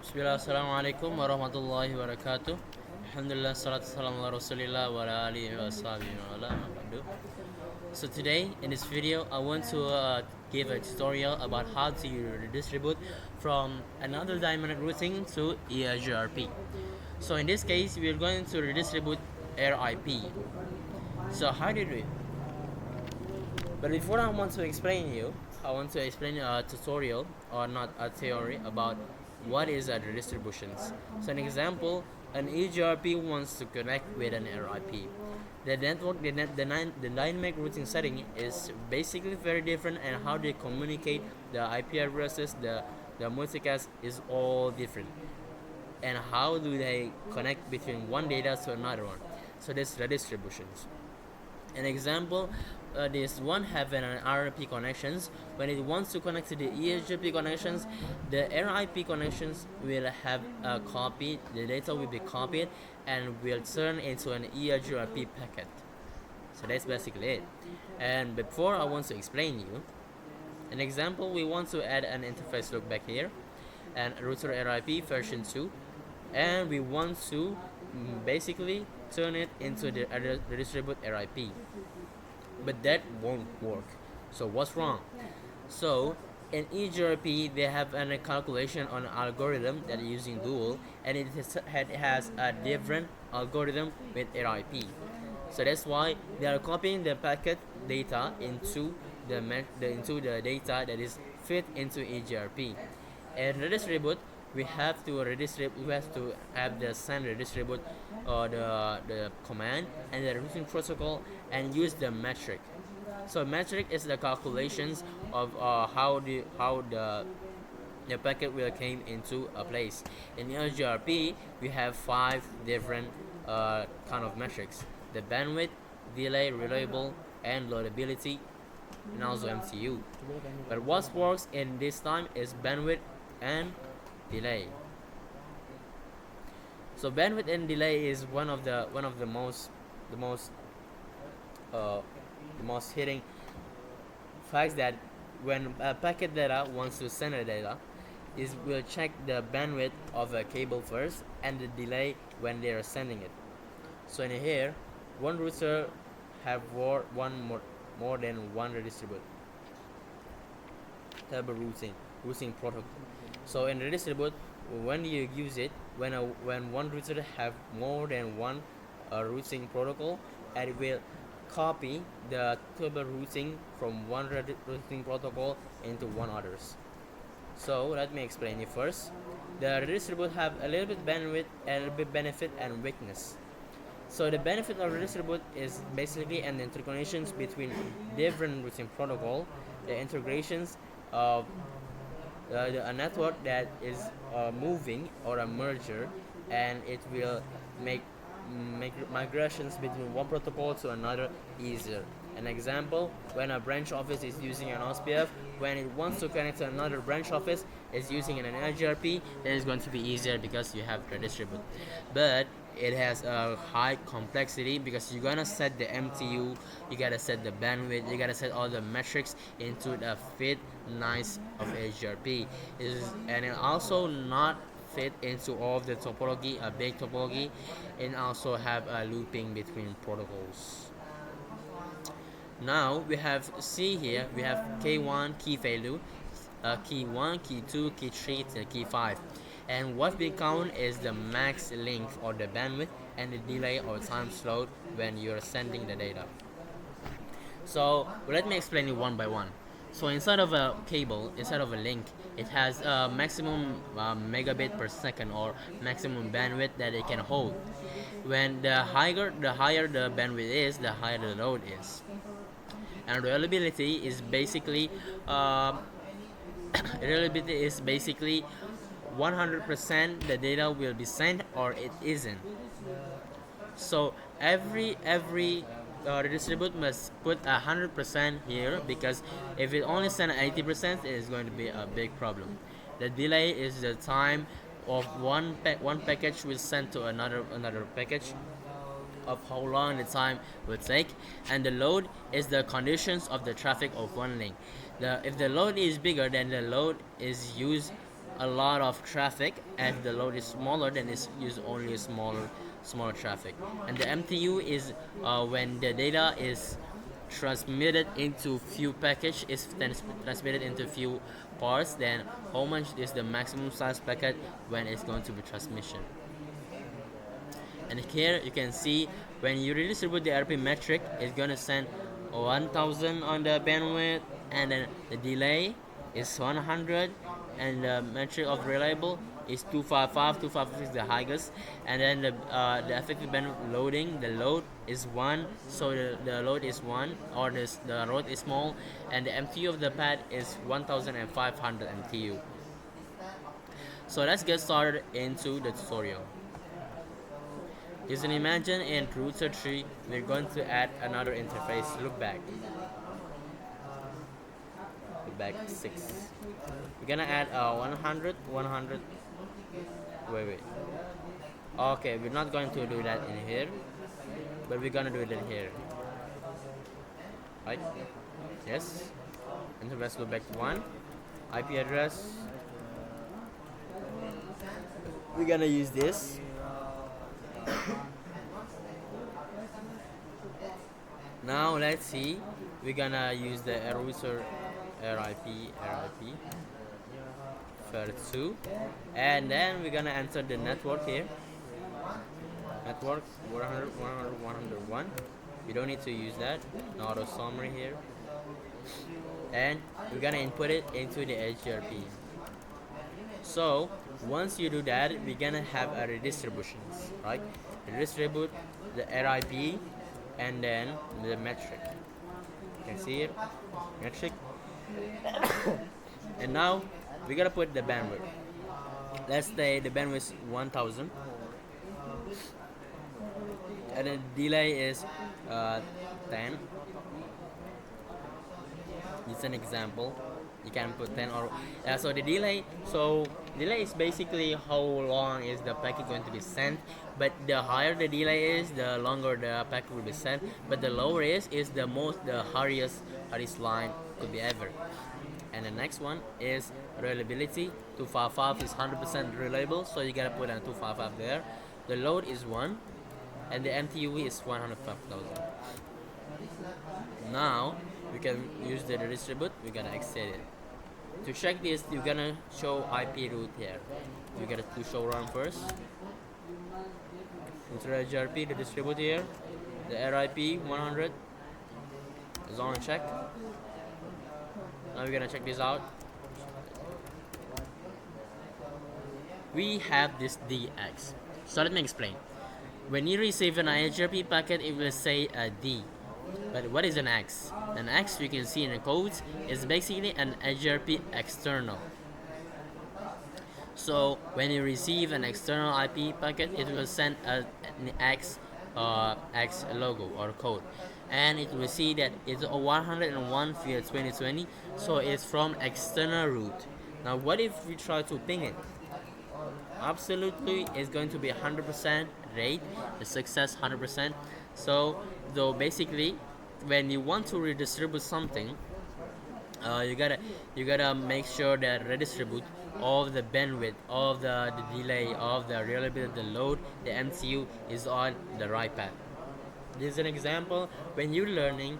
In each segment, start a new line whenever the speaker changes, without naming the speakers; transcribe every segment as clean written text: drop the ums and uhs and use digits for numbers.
Bismillah, assalamu alaikum wa rahmatullahi wa barakatuh. Alhamdulillah, salatu salam ala rasulillah wa ala alihi wa sahbihi wa ala ma ba'du. So today in this video I want to give a tutorial about how to redistribute from another dynamic routing to EIGRP. So in this case we are going to redistribute RIP. So how do you do it? But before I want to explain a tutorial or not a theory about what is a redistributions. So an example, an EIGRP wants to connect with an RIP. The network, the dynamic routing setting is basically very different, and how they communicate the IP addresses, the multicast is all different. And how do they connect between one data to another one? So there's redistributions. An example, this one have an RIP connections. When it wants to connect to the EIGRP connections, the RIP connections will have a copy. The data will be copied and will turn into an EIGRP packet. So that's basically it. And before I want to explain you an example, we want to add an interface look back here, and router RIP version 2, and we want to basically turn it into the redistribute RIP, but that won't work. So what's wrong? So in EIGRP they have a calculation on algorithm that is using dual, and it has a different algorithm with RIP. So that's why they are copying the packet data into the data that is fit into EIGRP. And redistribute, we have to have the send redistribute or the command and the routing protocol and use the metric. So metric is the calculations of how the packet will came into a place. In EIGRP we have 5 different kind of metrics: the bandwidth, delay, reliable, and loadability, and also MTU. But what works in this time is bandwidth and delay. So bandwidth and delay is one of the most hitting facts, that when a packet data wants to send a data, is will check the bandwidth of a cable first and the delay when they are sending it. So in here, one router have more than one redistribute type of routing protocol. So in redistribute, when you use it, when one router have more than one routing protocol, and it will copy the table routing from one routing protocol into one others. So let me explain it first. The redistribute have a little bit bandwidth, a little bit benefit and weakness. So the benefit of redistribute is basically an interconnections between different routing protocol, the integrations of a network that is moving or a merger, and it will make migrations between one protocol to another easier. An example, when a branch office is using an OSPF, when it wants to connect to another branch office is using an EIGRP, then it's going to be easier because you have redistribute. But it has a high complexity because you're gonna set the MTU, you gotta set the bandwidth, you gotta set all the metrics into the fit nice of EIGRP. And it also not fit into all of the topology, a big topology, and also have a looping between protocols. Now we have here we have K1 key value, key 1, key 2, key 3 to key 5, and what we count is the max length or the bandwidth and the delay or time slowed when you're sending the data. So let me explain it one by one. So inside of a cable, inside of a link, it has a maximum megabit per second or maximum bandwidth that it can hold. When the higher the bandwidth is, the higher the load is. And reliability is basically 100% the data will be sent or it isn't. So every redistribute must put 100% here, because if it only send 80%, it is going to be a big problem. The delay is the time of one package will send to another package, of how long the time will take, and the load is the conditions of the traffic of one link. If the load is bigger, then the load is used a lot of traffic, and the load is smaller, then it's use only a smaller traffic. And the MTU is when the data is transmitted into few package, is transmitted into few parts, then how much is the maximum size packet when it's going to be transmission. And here you can see when you redistribute the RP metric, it's gonna send 1000 on the bandwidth, and then the delay is 100, and the metric of reliable is 255. 255 is the highest, and then the effective bandwidth loading, the load is 1, so the load is 1, or the load is small, and the MTU of the pad is 1500 MTU. So let's get started into the tutorial. You can imagine in router 3, we're going to add another interface. Look back 6. We're gonna add 100. Wait. Okay, we're not going to do that in here, but we're gonna do it in here. Right? Yes. Interface look back to 1. IP address. We're gonna use this. Now let's see, we're gonna use the router RIP 32, and then we're gonna enter the network here, network 101. You don't need to use that, no auto summary here, and we're gonna input it into the EIGRP. So once you do that, we're gonna have a redistributions, right? Redistribute the RIP and then the metric. You can see it, metric. And now we gotta put the bandwidth. Let's say the bandwidth is 1000, and the delay is 10. It's an example. You can put 10 or so the delay. So delay is basically how long is the packet going to be sent, but the higher the delay is, the longer the packet will be sent, but the lower is the hardest line could be ever. And the next one is reliability. 255 is 100% reliable, so you gotta put a 255 there. The load is 1, and the MTU is 105,000. Now we can use the redistribute. We're gonna exit it. To check this, you're gonna show IP route here. You gotta to show run first. Into the EIGRP, the distribute here. The RIP 100 is on check. Now we're gonna check this out. We have this DX. So let me explain. When you receive an EIGRP packet, it will say a D. But what is an X? An X, you can see in the codes, is basically an EIGRP external. So when you receive an external IP packet, it will send an X logo or code, and it will see that it's a 101 field 2020, so it's from external route. Now what if we try to ping it? Absolutely, it's going to be 100% rate, the success 100%. So basically, when you want to redistribute something, you gotta make sure that redistribute all the bandwidth, all the delay, all the reliability, the load, the MCU is on the right path. This is an example. When you're learning,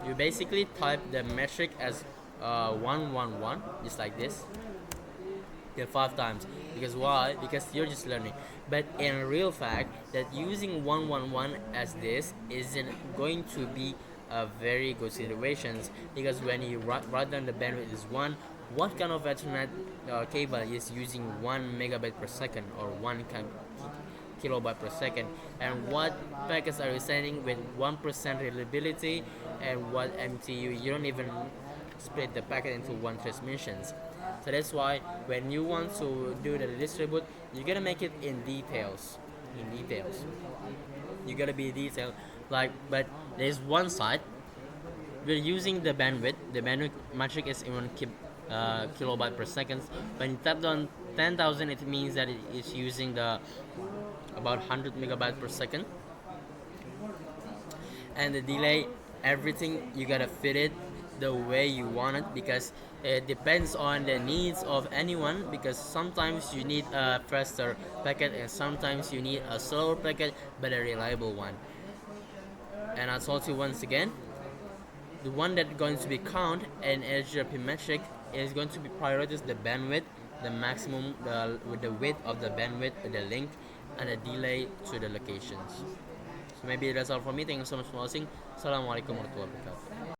you basically type the metric as 111, just like this. 5 times. Because why? Because you're just learning. But in real fact, that using 111 as this isn't going to be a very good situations, because when you write down the bandwidth is 1, what kind of Ethernet cable is using 1 megabyte per second or 1 kilobyte per second, and what packets are you sending with 1% reliability, and what MTU? You don't even split the packet into 1 transmissions. So that's why when you want to do the redistribute, you gotta make it in details. You gotta be detailed. But there's one side. We're using the bandwidth. The bandwidth metric is in 1 kilobyte per second. When you tap on 10,000, it means that it is using the about 100 megabyte per second. And the delay, everything you gotta fit it the way you want it, because It depends on the needs of anyone, because sometimes you need a faster packet and sometimes you need a slower packet but a reliable one. And I told you once again, the one that's going to be count in EIGRP metric is going to be prioritize the bandwidth, the maximum, with the width of the bandwidth, the link, and the delay to the locations. So maybe that's all for me. Thank you so much for watching. Assalamualaikum warahmatullahi wabarakatuh.